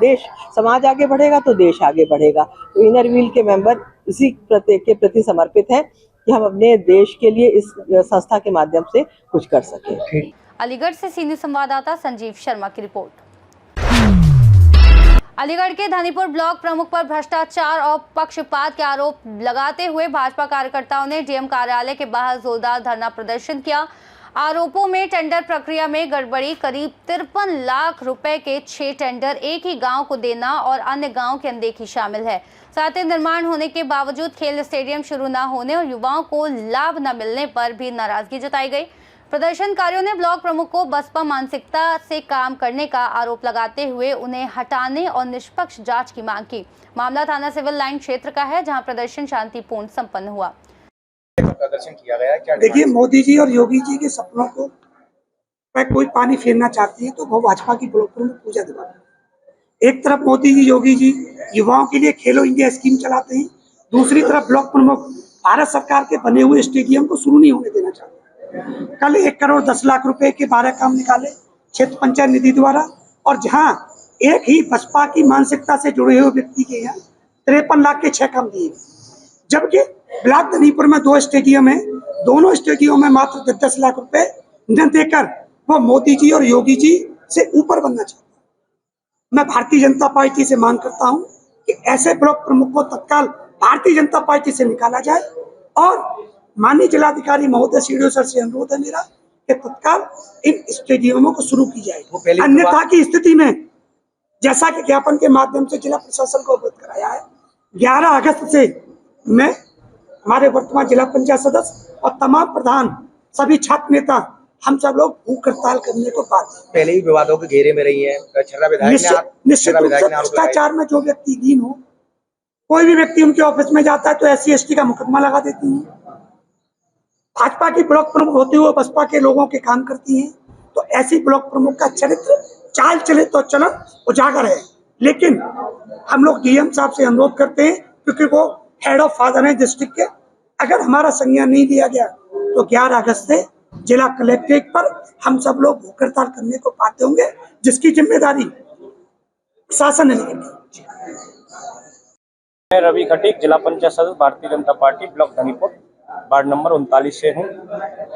देश समाज आगे बढ़ेगा तो देश आगे बढ़ेगा। तो इनर व्हील के मेंबर इसी के प्रति समर्पित हैं कि हम अपने देश के लिए इस संस्था के माध्यम से कुछ कर सकें। अलीगढ़ से सीनियर संवाददाता संजीव शर्मा की रिपोर्ट। अलीगढ़ के धनीपुर ब्लॉक प्रमुख पर भ्रष्टाचार और पक्षपात के आरोप लगाते हुए भाजपा कार्यकर्ताओं ने डीएम कार्यालय के बाहर जोरदार धरना प्रदर्शन किया। आरोपों में टेंडर प्रक्रिया में गड़बड़ी, करीब 53 लाख रुपए के 6 टेंडर एक ही गांव को देना और अन्य गांव की अनदेखी शामिल है। साथ ही निर्माण होने के बावजूद खेल स्टेडियम शुरू न होने और युवाओं को लाभ न मिलने पर भी नाराजगी जताई गई। प्रदर्शनकारियों ने ब्लॉक प्रमुख को बसपा मानसिकता से काम करने का आरोप लगाते हुए उन्हें हटाने और निष्पक्ष जांच की मांग की। मामला थाना सिविल लाइन क्षेत्र का है, जहां प्रदर्शन शांतिपूर्ण संपन्न हुआ। प्रदर्शन किया गया क्या? देखिए, मोदी जी और योगी जी के सपनों को कोई पानी फेरना चाहती है तो वो भाजपा की ब्लॉक प्रमुख पूजा दिवाकर। एक तरफ मोदी जी योगी जी युवाओं के लिए खेलो इंडिया स्कीम चलाते हैं, दूसरी तरफ ब्लॉक प्रमुख भारत सरकार के बने हुए स्टेडियम को शुरू नहीं होने देना चाहते। कल 1 करोड़ 10 लाख रुपए के 12 काम निकाले क्षेत्र पंचायत निधि द्वारा, और जहां एक ही बसपा की मानसिकता से जुड़े हुए व्यक्ति के यहाँ 53 लाख के 6 काम दिए, जबकि ब्लॉक धनीपुर में 2 स्टेडियम है, दोनों स्टेडियम में मात्र 10-10 लाख रुपए न देकर वो मोदी जी और योगी जी से ऊपर बनना चाहते हैं। मैं भारतीय जनता पार्टी से मांग करता हूं कि ऐसे ब्लॉक प्रमुख को तत्काल भारतीय जनता पार्टी से निकाला जाए और माननीय जिलाधिकारी महोदय सीडीओ सर से अनुरोध है मेरा कि तत्काल इन स्टेडियमों को शुरू की जाए। अन्यथा की स्थिति में, जैसा कि ज्ञापन के माध्यम से जिला प्रशासन को अवगत कराया है, 11 अगस्त से मैं हमारे वर्तमान जिला पंचायत सदस्य और तमाम प्रधान, सभी छात्र नेता, हम सब लोग भूख हड़ताल करने को बाध्य हैं। पहले ही विवादों के घेरे में रही है। निश्चित रूप से भ्रष्टाचार में जो व्यक्ति लीन हो, कोई भी व्यक्ति उनके ऑफिस में जाता है तो SC/ST का मुकदमा लगा देती है। भाजपा की ब्लॉक प्रमुख होते हुए बसपा के लोगों के काम करती हैं, तो ऐसी ब्लॉक प्रमुख का चरित्र चाल चले तो चलन उजागर है। लेकिन हम लोग डीएम साहब से अनुरोध करते हैं, क्योंकि वो हेड ऑफ फादर है डिस्ट्रिक्ट के, अगर हमारा संज्ञान नहीं लिया गया तो 11 अगस्त से जिला कलेक्ट्रेट पर हम सब लोग भूख हड़ताल करने को पाते होंगे, जिसकी जिम्मेदारी शासन ने लेगी। मैं रवि खटीक, जिला पंचायत सदस्य Bharatiya Janata party block Dhanipur, ward number 39 से हूँ।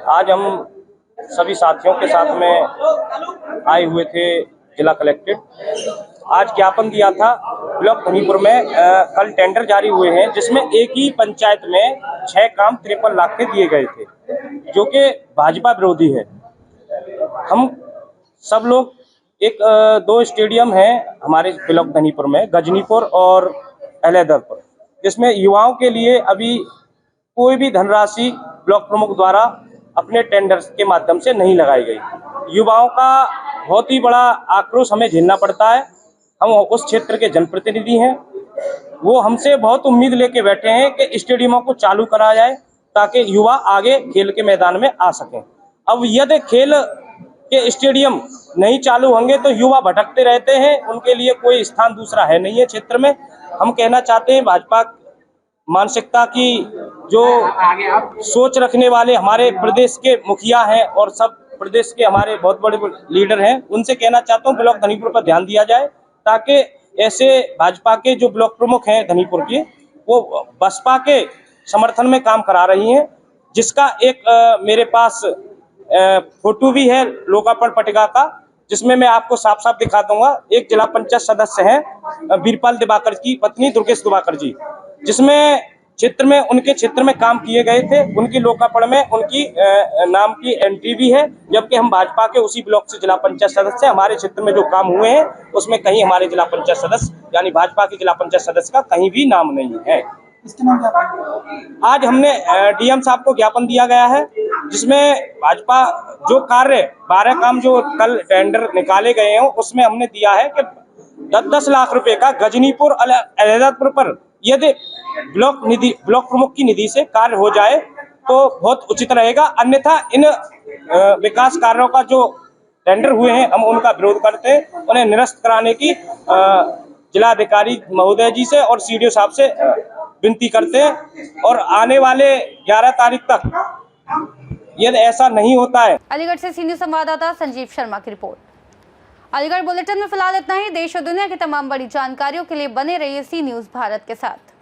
आज हम सभी साथियों के साथ में आए हुए थे जिला कलेक्ट्रेट। आज ज्ञापन दिया था ब्लॉक धनीपुर में। कल टेंडर जारी हुए हैं जिसमें एक ही पंचायत में 6 काम 53 लाख के दिए गए थे, जो कि भाजपा विरोधी है। हम सब लोग 2 स्टेडियम हैं हमारे ब्लॉक धनीपुर में, गजनीपुर और अहलेदरपुर, जिसमें युवाओं के लिए अभी कोई भी धनराशि ब्लॉक प्रमुख द्वारा अपने टेंडर्स के माध्यम से नहीं लगाई गई। युवाओं का बहुत ही बड़ा आक्रोश हमें झेलना पड़ता है। हम उस क्षेत्र के जनप्रतिनिधि हैं, वो हमसे बहुत उम्मीद लेके बैठे हैं कि स्टेडियमों को चालू करा जाए ताकि युवा आगे खेल के मैदान में आ सकें। अब यदि खेल के स्टेडियम नहीं चालू होंगे तो युवा भटकते रहते हैं, उनके लिए कोई स्थान दूसरा है नहीं है क्षेत्र में। हम कहना चाहते हैं, भाजपा मानसिकता की जो सोच रखने वाले हमारे प्रदेश के मुखिया हैं और सब प्रदेश के हमारे बहुत बड़े लीडर हैं, उनसे कहना चाहता हूं ब्लॉक धनीपुर पर ध्यान दिया जाए, ताकि ऐसे भाजपा के जो ब्लॉक प्रमुख हैं धनीपुर के, वो बसपा के समर्थन में काम करा रही हैं। जिसका एक मेरे पास फोटो भी है लोकार्पण पट्टिका का, जिसमें मैं आपको साफ साफ दिखा दूंगा। एक जिला पंचायत सदस्य हैं वीरपाल दिवाकर की पत्नी दुर्गेश दिवाकर जी, जिसमें उनके क्षेत्र में काम किए गए थे। उनकी लोकार्पण में उनकी नाम की एंट्री भी है, जबकि हम भाजपा के उसी ब्लॉक से जिला पंचायत सदस्य। हमारे क्षेत्र में जो काम हुए हैं उसमें कहीं हमारे जिला पंचायत सदस्य यानी भाजपा के जिला पंचायत सदस्य का कहीं भी नाम नहीं है। आज हमने डीएम साहब को ज्ञापन दिया गया है जिसमें भाजपा जो कार्य 12 काम जो कल टेंडर निकाले गए हैं उसमें हमने दिया है कि 10-10 लाख रुपए का गजनीपुर अलहदापुर पर यदि ब्लॉक प्रमुख की निधि से कार्य हो जाए तो बहुत उचित रहेगा। अन्यथा इन विकास कार्यों का जो टेंडर हुए हैं हम उनका विरोध करते हैं, उन्हें निरस्त कराने की जिलाधिकारी महोदय जी से और सीडीओ साहब से विनती करते हैं और आने वाले 11 तारीख तक यदि ऐसा नहीं होता है। अलीगढ़ से सीनियर संवाददाता संजीव शर्मा की रिपोर्ट। अलीगढ़ बुलेटिन में फिलहाल इतना ही। देश और दुनिया की तमाम बड़ी जानकारियों के लिए बने रहिए सी न्यूज़ भारत के साथ।